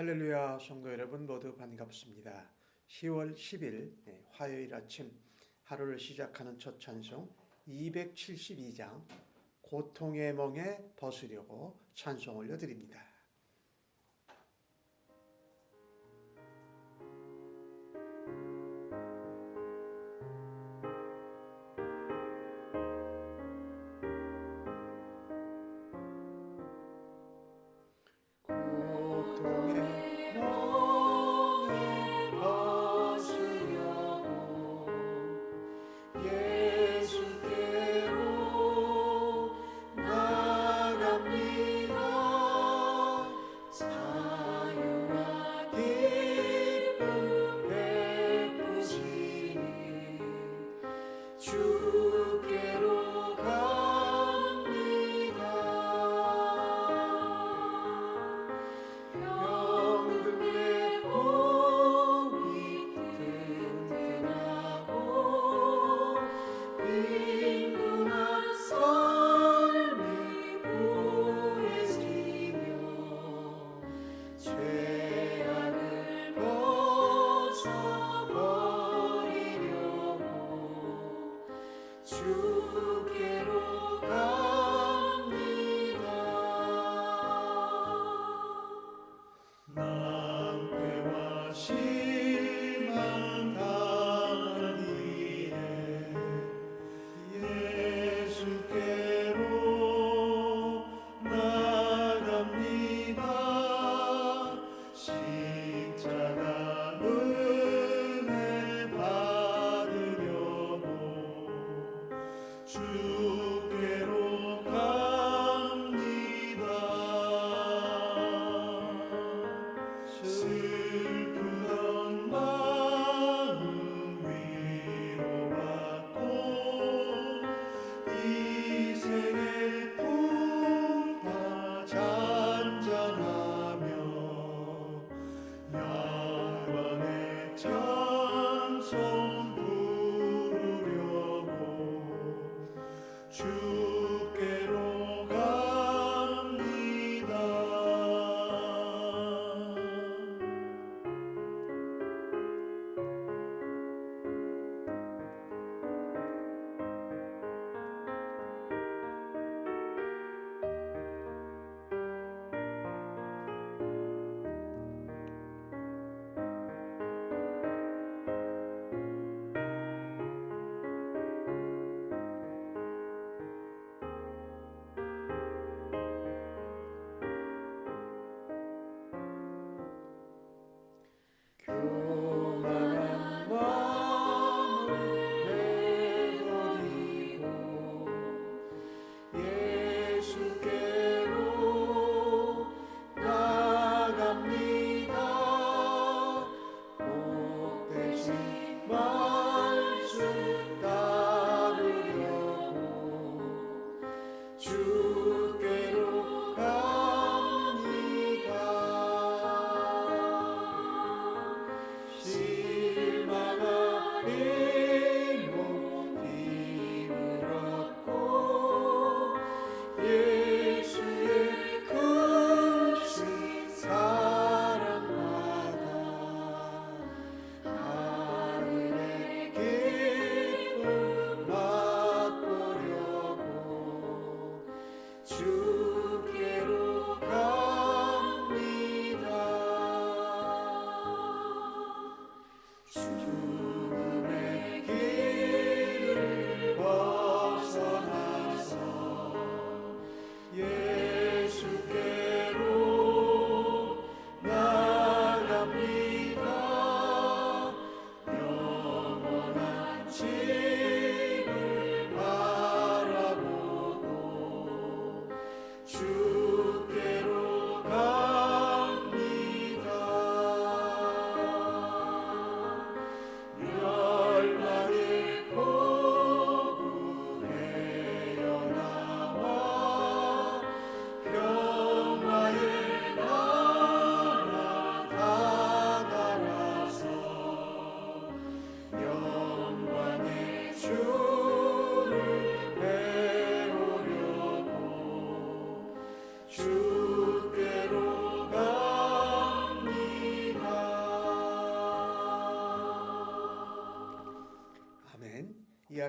할렐루야 성도 여러분 모두 반갑습니다. 10월 10일 화요일 아침 하루를 시작하는 첫 찬송 272장 고통의 멍에 벗으려고 찬송 올려드립니다. 고통의 멍에 벗으려고 예수께로 나갑니다.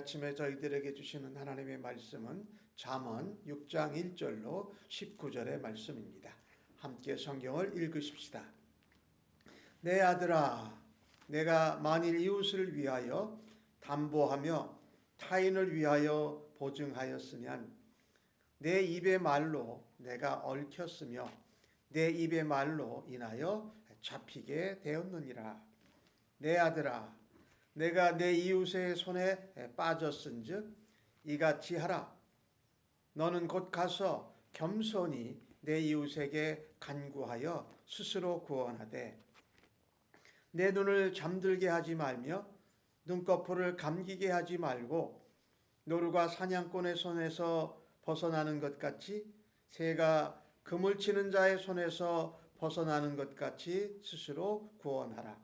아침에 저희들에게 주시는 하나님의 말씀은 잠언 6장 1절로 19절의 말씀입니다. 함께 성경을 읽으십시다. 내 아들아, 내가 만일 이웃을 위하여 담보하며 타인을 위하여 보증하였으면 내 입의 말로 내가 얽혔으며 내 입의 말로 인하여 잡히게 되었느니라. 내 아들아, 내가 내 이웃의 손에 빠졌은즉 이같이 하라. 너는 곧 가서 겸손히 내 이웃에게 간구하여 스스로 구원하되 내 눈을 잠들게 하지 말며 눈꺼풀을 감기게 하지 말고 노루가 사냥꾼의 손에서 벗어나는 것 같이 새가 그물 치는 자의 손에서 벗어나는 것 같이 스스로 구원하라.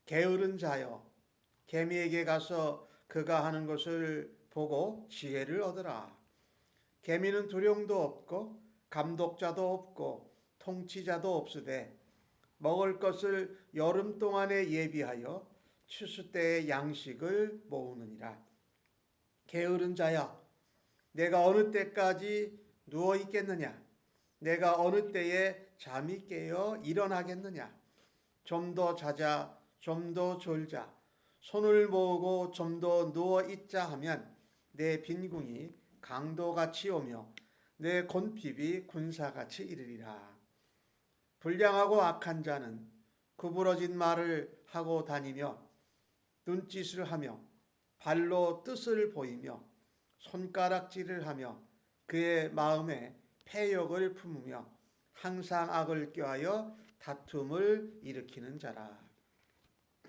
게으른 자여, 개미에게 가서 그가 하는 것을 보고 지혜를 얻으라. 개미는 두령도 없고 감독자도 없고 통치자도 없으되 먹을 것을 여름 동안에 예비하여 추수 때의 양식을 모으느니라. 게으른 자야, 내가 어느 때까지 누워 있겠느냐? 내가 어느 때에 잠이 깨어 일어나겠느냐? 좀 더 자자, 좀 더 졸자, 손을 모으고 좀 더 누워 있자 하면 내 빈궁이 강도같이 오며 내 곤핍이 군사같이 이르리라. 불량하고 악한 자는 구부러진 말을 하고 다니며 눈짓을 하며 발로 뜻을 보이며 손가락질을 하며 그의 마음에 패역을 품으며 항상 악을 꾀하여 다툼을 일으키는 자라.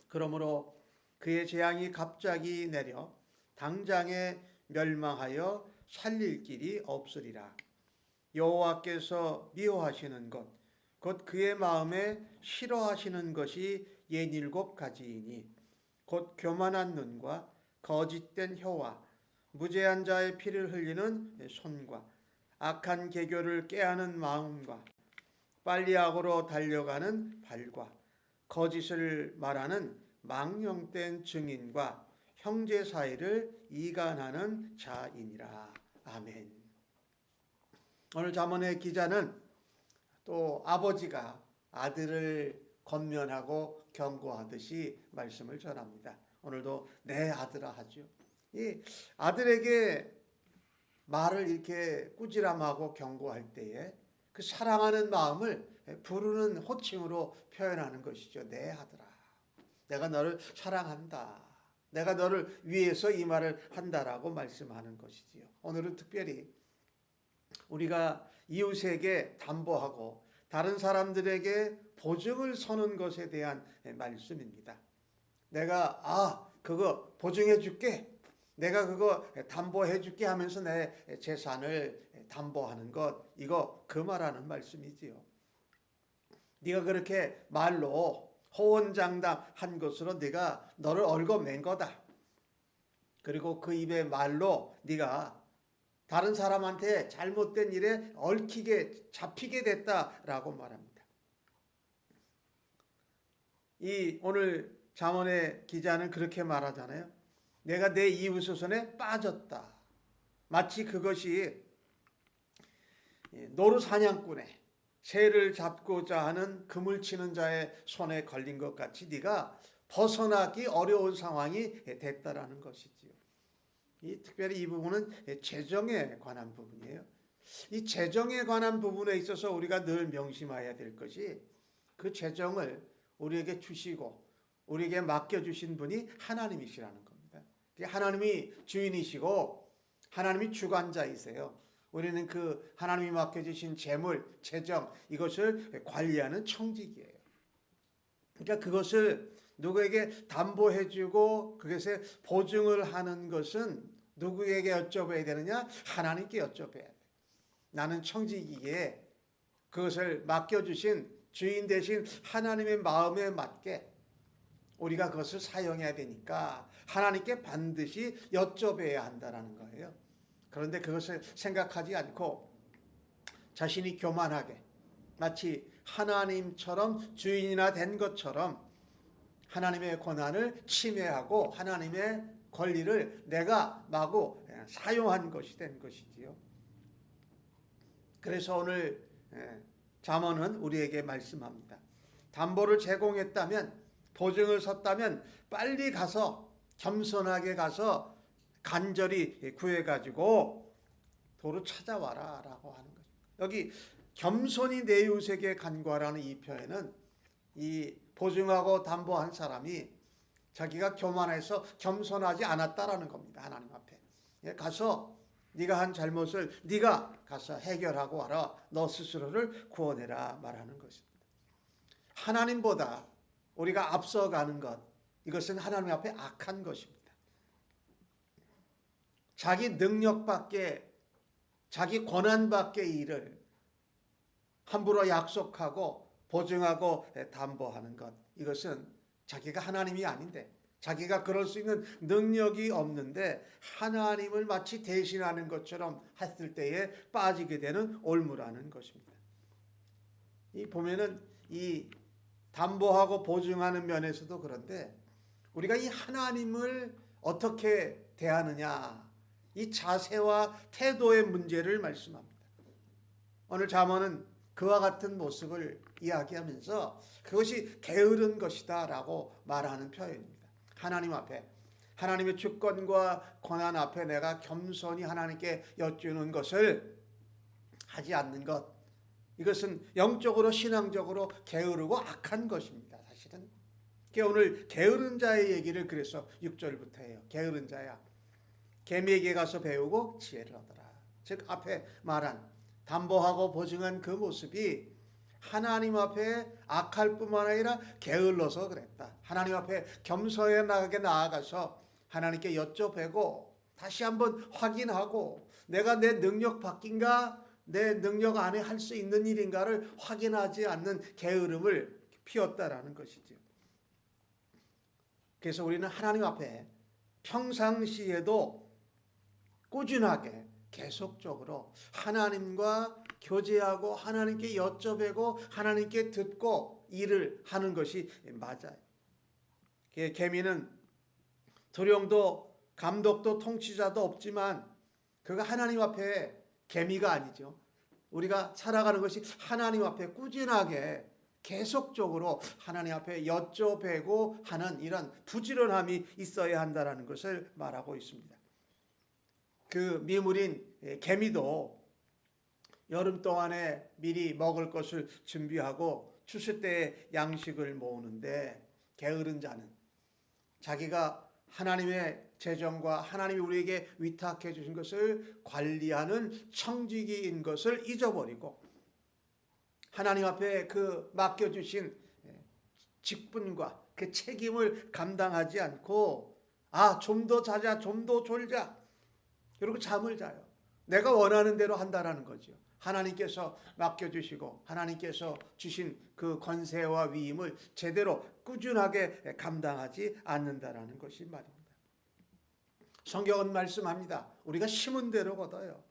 그러므로 그의 재앙이 갑자기 내려 당장에 멸망하여 살릴 길이 없으리라. 여호와께서 미워하시는 것, 곧 그의 마음에 싫어하시는 것이 67가지이니 곧 교만한 눈과 거짓된 혀와 무죄한 자의 피를 흘리는 손과 악한 계교를 꾀하는 마음과 빨리 악으로 달려가는 발과 거짓을 말하는 망령된 증인과 형제 사이를 이간하는 자이니라. 아멘. 오늘 잠언의 기자는 또 아버지가 아들을 권면하고 경고하듯이 말씀을 전합니다. 오늘도 내 아들아 하죠. 이 아들에게 말을 이렇게 꾸지람하고 경고할 때에 그 사랑하는 마음을 부르는 호칭으로 표현하는 것이죠. 내 아들아, 내가 너를 사랑한다. 내가 너를 위해서 이 말을 한다라고 말씀하는 것이지요. 오늘은 특별히 우리가 이웃에게 담보하고 다른 사람들에게 보증을 서는 것에 대한 말씀입니다. 내가 그거 보증해 줄게. 내가 그거 담보해 줄게 하면서 내 재산을 담보하는 것, 이거 그 말하는 말씀이지요. 네가 그렇게 말로 호언장담한 것으로 네가 너를 얽어맨 거다. 그리고 그 입의 말로 네가 다른 사람한테 잘못된 일에 얽히게 잡히게 됐다라고 말합니다. 이 오늘 잠언의 기자는 그렇게 말하잖아요. 내가 내 이웃의 손에 빠졌다. 마치 그것이 노루 사냥꾼의 새를 잡고자 하는 그물 치는 자의 손에 걸린 것 같이 네가 벗어나기 어려운 상황이 됐다라는 것이지요. 특별히 이 부분은 재정에 관한 부분이에요. 이 재정에 관한 부분에 있어서 우리가 늘 명심해야 될 것이 그 재정을 우리에게 주시고 우리에게 맡겨주신 분이 하나님이시라는 겁니다. 하나님이 주인이시고 하나님이 주관자이세요. 우리는 그 하나님이 맡겨주신 재물, 재정 이것을 관리하는 청직이에요. 그러니까 그것을 누구에게 담보해주고 그것에 보증을 하는 것은 누구에게 여쭤봐야 되느냐? 하나님께 여쭤봐야 돼. 나는 청직이기에 그것을 맡겨주신 주인 대신 하나님의 마음에 맞게 우리가 그것을 사용해야 되니까 하나님께 반드시 여쭤봐야 한다는 거예요. 그런데 그것을 생각하지 않고 자신이 교만하게 마치 하나님처럼 주인이나 된 것처럼 하나님의 권한을 침해하고 하나님의 권리를 내가 마구 사용한 것이 된 것이지요. 그래서 오늘 잠언은 우리에게 말씀합니다. 담보를 제공했다면, 보증을 섰다면 빨리 가서, 겸손하게 가서 간절히 구해가지고 도로 찾아와라 라고 하는 거죠. 여기 겸손히 내 이웃에게 간구하라는 이 표현은 이 보증하고 담보한 사람이 자기가 교만해서 겸손하지 않았다라는 겁니다. 하나님 앞에 가서 네가 한 잘못을 네가 가서 해결하고 와라. 너 스스로를 구원해라 말하는 것입니다. 하나님보다 우리가 앞서가는 것, 이것은 하나님 앞에 악한 것입니다. 자기 능력 밖에, 자기 권한 밖의 일을 함부로 약속하고 보증하고 담보하는 것, 이것은 자기가 하나님이 아닌데, 자기가 그럴 수 있는 능력이 없는데 하나님을 마치 대신하는 것처럼 했을 때에 빠지게 되는 올무라는 것입니다. 이 보면은 이 담보하고 보증하는 면에서도 그런데 우리가 이 하나님을 어떻게 대하느냐, 이 자세와 태도의 문제를 말씀합니다. 오늘 잠언은 그와 같은 모습을 이야기하면서 그것이 게으른 것이다 라고 말하는 표현입니다. 하나님 앞에, 하나님의 주권과 권한 앞에 내가 겸손히 하나님께 여쭈는 것을 하지 않는 것, 이것은 영적으로 신앙적으로 게으르고 악한 것입니다. 사실은 오늘 게으른 자의 얘기를 그래서 6절부터 해요. 게으른 자야, 개미에게 가서 배우고 지혜를 얻어라. 즉 앞에 말한 담보하고 보증한 그 모습이 하나님 앞에 악할 뿐만 아니라 게을러서 그랬다. 하나님 앞에 겸손하게 나아가서 하나님께 여쭤보고 다시 한번 확인하고 내가 내 능력 밖인가, 내 능력 안에 할 수 있는 일인가를 확인하지 않는 게으름을 피웠다라는 것이죠. 그래서 우리는 하나님 앞에 평상시에도 꾸준하게 계속적으로 하나님과 교제하고 하나님께 여쭤보고 하나님께 듣고 일을 하는 것이 맞아요. 개미는 도령도 감독도 통치자도 없지만 그가 하나님 앞에, 개미가 아니죠, 우리가 살아가는 것이 하나님 앞에 꾸준하게 계속적으로 하나님 앞에 여쭤보고 하는 이런 부지런함이 있어야 한다는 것을 말하고 있습니다. 그 미물인 개미도 여름 동안에 미리 먹을 것을 준비하고 추수 때에 양식을 모으는데, 게으른 자는 자기가 하나님의 재정과 하나님이 우리에게 위탁해 주신 것을 관리하는 청지기인 것을 잊어버리고 하나님 앞에 그 맡겨주신 직분과 그 책임을 감당하지 않고 좀 더 자자, 좀 더 졸자, 그리고 잠을 자요. 내가 원하는 대로 한다라는 거죠. 하나님께서 맡겨주시고 하나님께서 주신 그 권세와 위임을 제대로 꾸준하게 감당하지 않는다라는 것이 말입니다. 성경은 말씀합니다. 우리가 심은 대로 거둬요.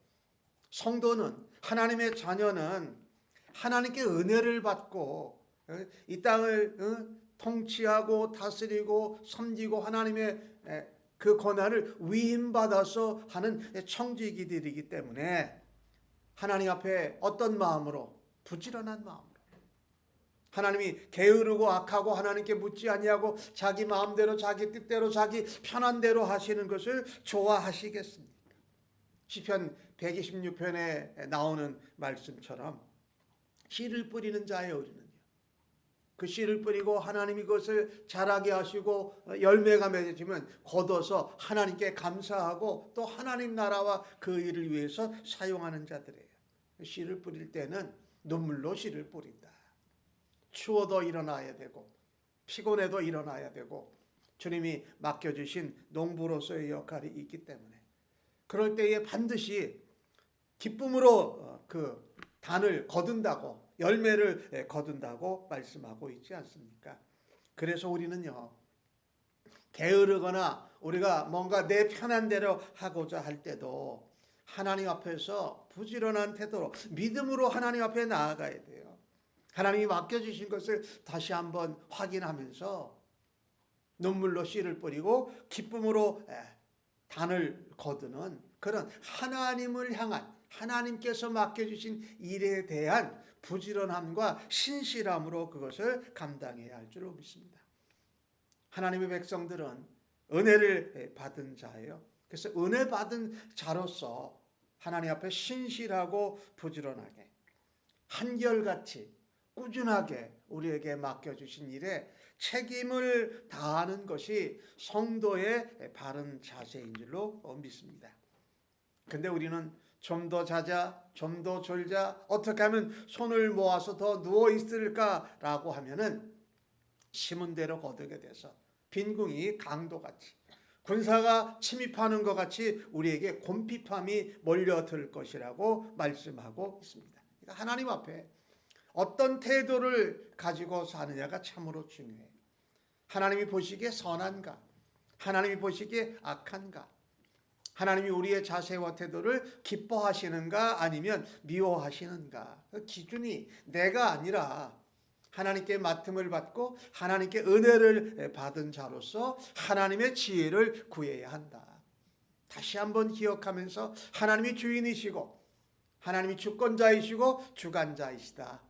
성도는, 하나님의 자녀는 하나님께 은혜를 받고 이 땅을 통치하고 다스리고 섬기고 하나님의 그 권한을 위임받아서 하는 청지기들이기 때문에 하나님 앞에 어떤 마음으로? 부지런한 마음으로. 하나님이 게으르고 악하고 하나님께 묻지 아니하고 자기 마음대로 자기 뜻대로 자기 편한 대로 하시는 것을 좋아하시겠습니까? 시편 126편에 나오는 말씀처럼 씨를 뿌리는 자의 의리는요, 그 씨를 뿌리고 하나님이 그것을 자라게 하시고 열매가 맺어지면 거둬서 하나님께 감사하고 또 하나님 나라와 그 일을 위해서 사용하는 자들이에요. 씨를 뿌릴 때는 눈물로 씨를 뿌린다. 추워도 일어나야 되고 피곤해도 일어나야 되고 주님이 맡겨주신 농부로서의 역할이 있기 때문에 그럴 때에 반드시 기쁨으로 그 단을 거둔다고, 열매를 거둔다고 말씀하고 있지 않습니까? 그래서 우리는요, 게으르거나 우리가 뭔가 내 편한 대로 하고자 할 때도 하나님 앞에서 부지런한 태도로 믿음으로 하나님 앞에 나아가야 돼요. 하나님이 맡겨주신 것을 다시 한번 확인하면서 눈물로 씨를 뿌리고 기쁨으로 단을 거두는 그런 하나님을 향한 하나님께서 맡겨주신 일에 대한 부지런함과 신실함으로 그것을 감당해야 할 줄로 믿습니다. 하나님의 백성들은 은혜를 받은 자예요. 그래서 은혜 받은 자로서 하나님 앞에 신실하고 부지런하게 한결같이 꾸준하게 우리에게 맡겨주신 일에 책임을 다하는 것이 성도의 바른 자세인 줄로 믿습니다. 근데 우리는 좀 더 자자, 좀 더 졸자, 어떻게 하면 손을 모아서 더 누워 있을까라고 하면은 심은 대로 거두게 돼서 빈궁이 강도같이 군사가 침입하는 것 같이 우리에게 곰핍함이 몰려들 것이라고 말씀하고 있습니다. 그러니까 하나님 앞에 어떤 태도를 가지고 사느냐가 참으로 중요해요. 하나님이 보시기에 선한가? 하나님이 보시기에 악한가? 하나님이 우리의 자세와 태도를 기뻐하시는가 아니면 미워하시는가? 그 기준이 내가 아니라 하나님께 맡음을 받고 하나님께 은혜를 받은 자로서 하나님의 지혜를 구해야 한다. 다시 한번 기억하면서 하나님이 주인이시고 하나님이 주권자이시고 주관자이시다.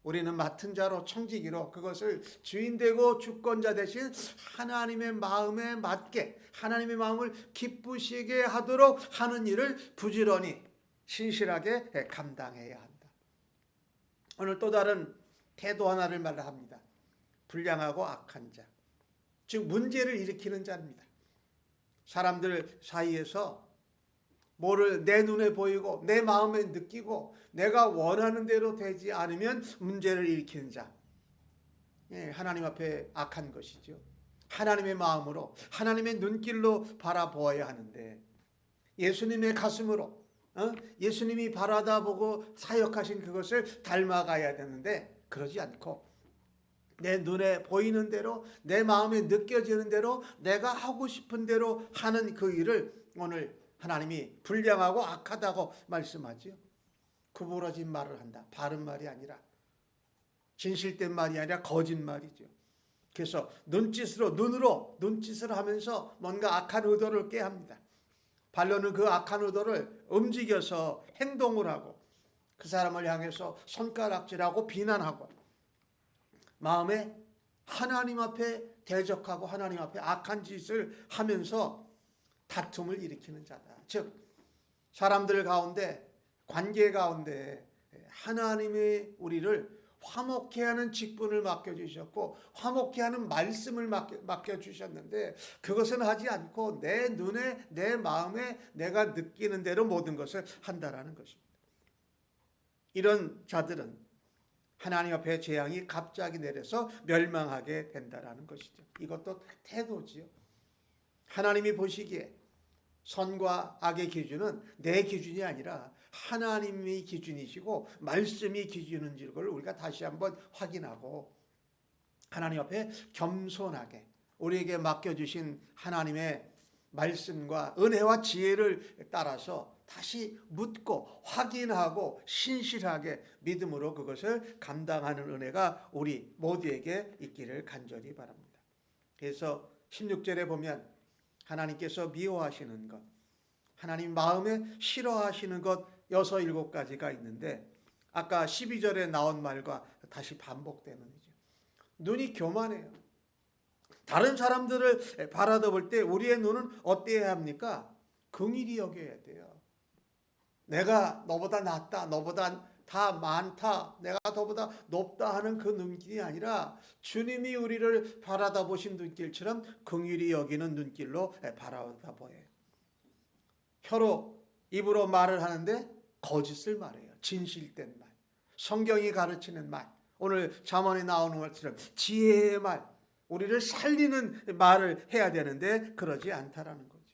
우리는 맡은 자로 청지기로 그것을 주인되고 주권자 대신 하나님의 마음에 맞게 하나님의 마음을 기쁘시게 하도록 하는 일을 부지런히 신실하게 감당해야 한다. 오늘 또 다른 태도 하나를 말합니다. 불량하고 악한 자, 즉 문제를 일으키는 자입니다. 사람들 사이에서 뭐를 내 눈에 보이고 내 마음에 느끼고 내가 원하는 대로 되지 않으면 문제를 일으키는 자, 하나님 앞에 악한 것이죠. 하나님의 마음으로 하나님의 눈길로 바라보아야 하는데 예수님의 가슴으로 예수님이 바라다보고 사역하신 그것을 닮아가야 되는데 그러지 않고 내 눈에 보이는 대로 내 마음에 느껴지는 대로 내가 하고 싶은 대로 하는 그 일을 오늘 하나님이 불량하고 악하다고 말씀하죠. 구부러진 말을 한다. 바른 말이 아니라 진실된 말이 아니라 거짓말이죠. 그래서 눈으로 눈짓을 하면서 뭔가 악한 의도를 꾀합니다. 발로는 그 악한 의도를 움직여서 행동을 하고 그 사람을 향해서 손가락질하고 비난하고 마음에 하나님 앞에 대적하고 하나님 앞에 악한 짓을 하면서 다툼을 일으키는 자다. 즉 사람들 가운데 관계 가운데 하나님의 우리를 화목케 하는 직분을 맡겨주셨고 화목케 하는 말씀을 맡겨주셨는데 그것은 하지 않고 내 눈에 내 마음에 내가 느끼는 대로 모든 것을 한다라는 것입니다. 이런 자들은 하나님 앞에 재앙이 갑자기 내려서 멸망하게 된다라는 것이죠. 이것도 태도지요. 하나님이 보시기에 선과 악의 기준은 내 기준이 아니라 하나님이 기준이시고 말씀이 기준인 걸 우리가 다시 한번 확인하고 하나님 앞에 겸손하게 우리에게 맡겨주신 하나님의 말씀과 은혜와 지혜를 따라서 다시 묻고 확인하고 신실하게 믿음으로 그것을 감당하는 은혜가 우리 모두에게 있기를 간절히 바랍니다. 그래서 16절에 보면 하나님께서 미워하시는 것, 하나님 마음에 싫어하시는 것 6, 7가지가 있는데 아까 12절에 나온 말과 다시 반복되는 거죠. 눈이 교만해요. 다른 사람들을 바라볼 때 우리의 눈은 어때야 합니까? 긍휼히 여겨야 돼요. 내가 너보다 낫다, 너보다 다 많다, 내가 너보다 높다 하는 그 눈길이 아니라 주님이 우리를 바라다보신 눈길처럼 긍휼히 여기는 눈길로 바라다보여요. 혀로 입으로 말을 하는데 거짓을 말해요. 진실된 말, 성경이 가르치는 말, 오늘 잠언에 나오는 것처럼 지혜의 말, 우리를 살리는 말을 해야 되는데 그러지 않다라는 거죠.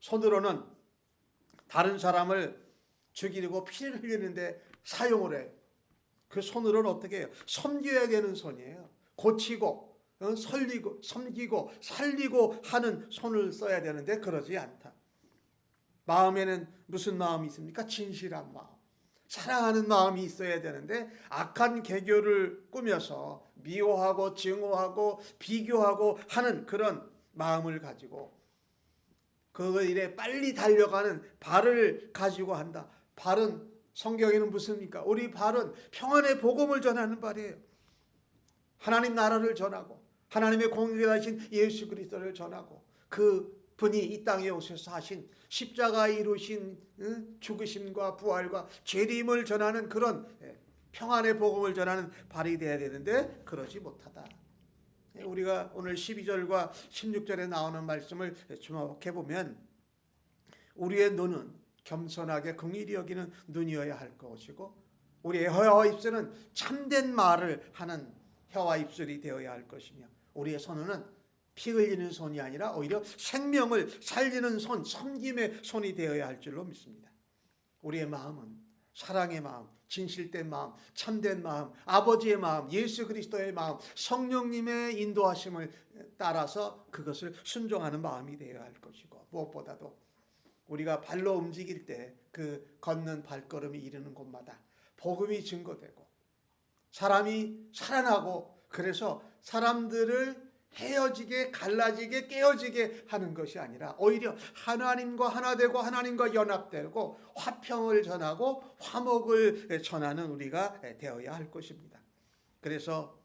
손으로는 다른 사람을 죽이고 피를 흘리는데 사용을 해요. 그 손으로는 어떻게 해요? 섬겨야 되는 손이에요. 고치고 설리고 섬기고 살리고 하는 손을 써야 되는데 그러지 않다. 마음에는 무슨 마음이 있습니까? 진실한 마음, 사랑하는 마음이 있어야 되는데 악한 계교를 꾸며서 미워하고 증오하고 비교하고 하는 그런 마음을 가지고 그 일에 빨리 달려가는 발을 가지고 한다. 발은 성경에는 무슨입니까? 우리 발은 평안의 복음을 전하는 발이에요. 하나님 나라를 전하고 하나님의 공의하신 예수 그리스도를 전하고 그 분이 이 땅에 오셔서 하신 십자가에 이루신 죽으심과 부활과 재림을 전하는 그런 평안의 복음을 전하는 발이 되어야 되는데 그러지 못하다. 우리가 오늘 12절과 16절에 나오는 말씀을 주목해 보면 우리의 눈은 겸손하게 긍휼히 여기는 눈이어야 할 것이고 우리의 혀와 입술은 참된 말을 하는 혀와 입술이 되어야 할 것이며 우리의 손은 피 흘리는 손이 아니라 오히려 생명을 살리는 손, 섬김의 손이 되어야 할 줄로 믿습니다. 우리의 마음은 사랑의 마음, 진실된 마음, 참된 마음, 아버지의 마음, 예수 그리스도의 마음, 성령님의 인도하심을 따라서 그것을 순종하는 마음이 되어야 할 것이고 무엇보다도 우리가 발로 움직일 때 그 걷는 발걸음이 이르는 곳마다 복음이 증거되고 사람이 살아나고 그래서 사람들을 헤어지게 갈라지게 깨어지게 하는 것이 아니라 오히려 하나님과 하나 되고 하나님과 연합되고 화평을 전하고 화목을 전하는 우리가 되어야 할 것입니다. 그래서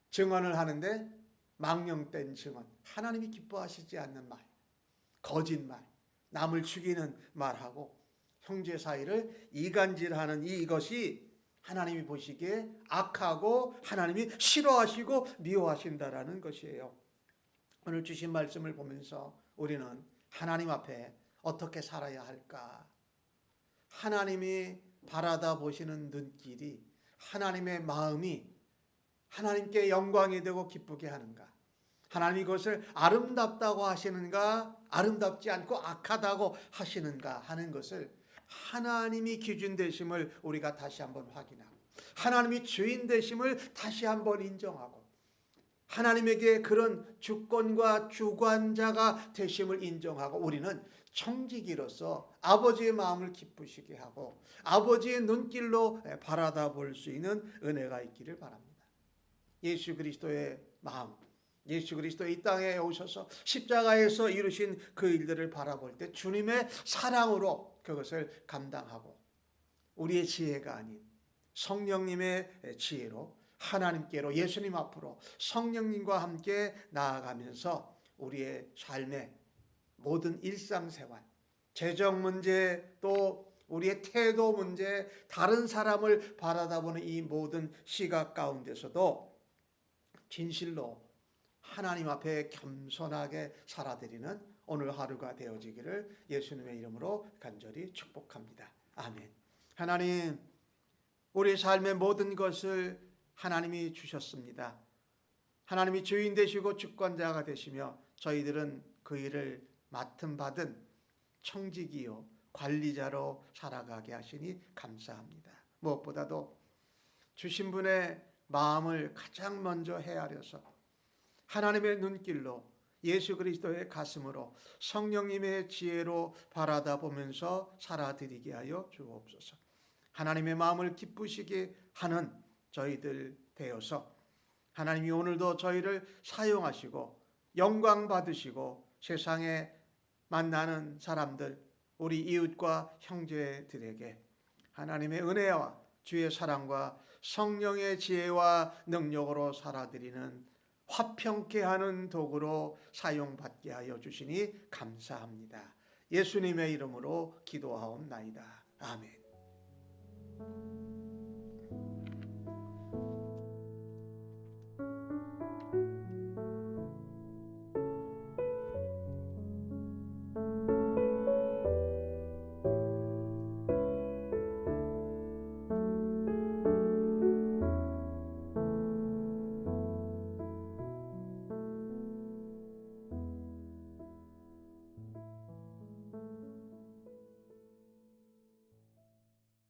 증언을 하는데 망령된 증언, 하나님이 기뻐하시지 않는 말, 거짓말, 남을 죽이는 말하고 형제 사이를 이간질하는 이것이 하나님이 보시기에 악하고 하나님이 싫어하시고 미워하신다라는 것이에요. 오늘 주신 말씀을 보면서 우리는 하나님 앞에 어떻게 살아야 할까? 하나님이 바라다 보시는 눈길이 하나님의 마음이 하나님께 영광이 되고 기쁘게 하는가? 하나님이 그것을 아름답다고 하시는가? 아름답지 않고 악하다고 하시는가? 하는 것을 하나님이 기준 되심을 우리가 다시 한번 확인하고 하나님이 주인 되심을 다시 한번 인정하고 하나님에게 그런 주권과 주관자가 되심을 인정하고 우리는 청지기로서 아버지의 마음을 기쁘시게 하고 아버지의 눈길로 바라다 볼 수 있는 은혜가 있기를 바랍니다. 예수 그리스도의 마음, 예수 그리스도 이 땅에 오셔서 십자가에서 이루신 그 일들을 바라볼 때 주님의 사랑으로 그것을 감당하고 우리의 지혜가 아닌 성령님의 지혜로 하나님께로 예수님 앞으로 성령님과 함께 나아가면서 우리의 삶의 모든 일상생활, 재정 문제 또 우리의 태도 문제, 다른 사람을 바라다보는 이 모든 시각 가운데서도 진실로 하나님 앞에 겸손하게 살아드리는 오늘 하루가 되어지기를 예수님의 이름으로 간절히 축복합니다. 아멘. 하나님, 우리 삶의 모든 것을 하나님이 주셨습니다. 하나님이 주인 되시고 주권자가 되시며 저희들은 그 일을 맡음 받은 청지기요 관리자로 살아가게 하시니 감사합니다. 무엇보다도 주신 분의 마음을 가장 먼저 헤아려서 하나님의 눈길로 예수 그리스도의 가슴으로 성령님의 지혜로 바라다 보면서 살아드리게 하여 주옵소서. 하나님의 마음을 기쁘시게 하는 저희들 되어서 하나님이 오늘도 저희를 사용하시고 영광 받으시고 세상에 만나는 사람들, 우리 이웃과 형제들에게 하나님의 은혜와 주의 사랑과 성령의 지혜와 능력으로 살아드리는 화평케 하는 도구로 사용받게 하여 주시니 감사합니다. 예수님의 이름으로 기도하옵나이다. 아멘.